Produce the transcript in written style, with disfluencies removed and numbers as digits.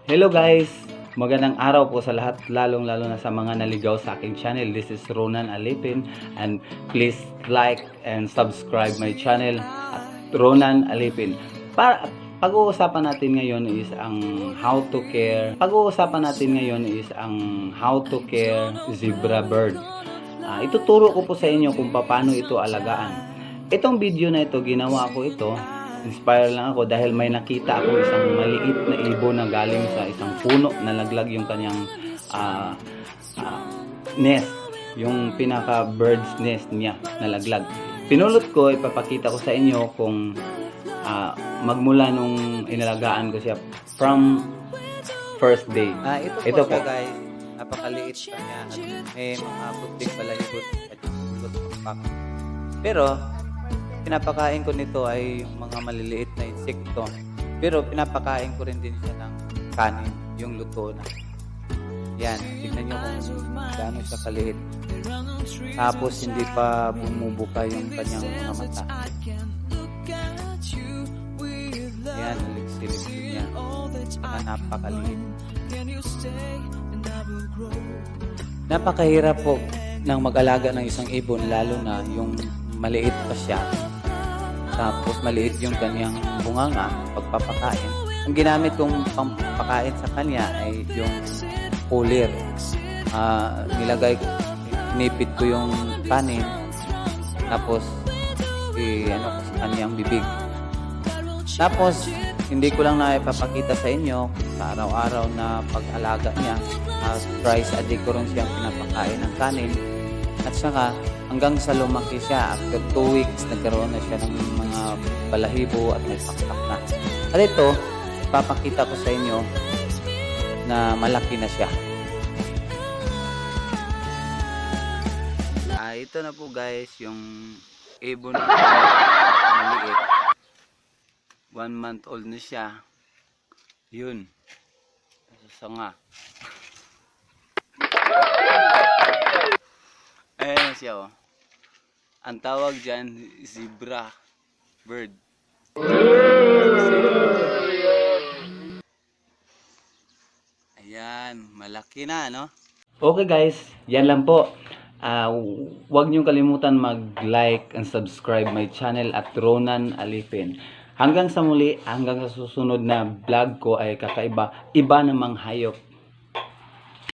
Hello guys! Magandang araw po sa lahat, lalong-lalo na sa mga naligaw sa aking channel. This is Ronan Alipin and please like and subscribe my channel at Ronan Alipin. Pag-uusapan natin ngayon is ang how to care. Pag-uusapan natin ngayon is ang how to care zebra bird. Ituturo ko po sa inyo kung paano ito alagaan. Itong video na ito, ginawa ko ito, inspire lang ako dahil may nakita ako isang maliit na ibon na galing sa isang puno, nalaglag yung kanyang nest, yung pinaka bird's nest niya nalaglag. Pinulot ko, ipapakita ko sa inyo kung magmula nung inalagaan ko siya from first day. Ito po siya, guys, napakaliit pa niya at may mga puting balahibot at ulot pakpak. Pero pinapakain ko nito ay yung mga maliliit na insekto. Pero pinapakain ko rin din siya ng kanin, yung luto na. Yan, tignan nyo kung gaano siya kaliit. Tapos hindi pa bumubuka yung kanyang mga mata. Yan, liksiliksik niya. Saka napakaliit. Napakahirap po ng mag-alaga ng isang ibon, lalo na yung maliit pa siya. Tapos maliit yung kanyang bunganga pagpapakain. Ang ginamit kong pampakain sa kanya ay yung cooler. Nipit ko yung kanin, tapos ano ko sa kanyang bibig. Tapos hindi ko lang na ipapakita sa inyo sa araw-araw na pag-alaga niya. Thrice a day ko rin siyang pinapakain ng kanin. At saka hanggang sa lumaki siya, after 2 weeks nagkaroon na siya ng mga balahibo at may pakpak na. At ito, ipapakita ko sa inyo na malaki na siya. Ito na po guys, yung ibon na maliit. 1 month old na siya. Yun. Sa nga. Ayan siya, oh. Ang tawag dyan, zebra bird. Ayan, malaki na, no? Okay guys, yan lang po. Huwag niyong kalimutan mag-like and subscribe my channel at Ronan Alipin. Hanggang sa muli, hanggang sa susunod na vlog ko ay kakaiba, iba namang hayop.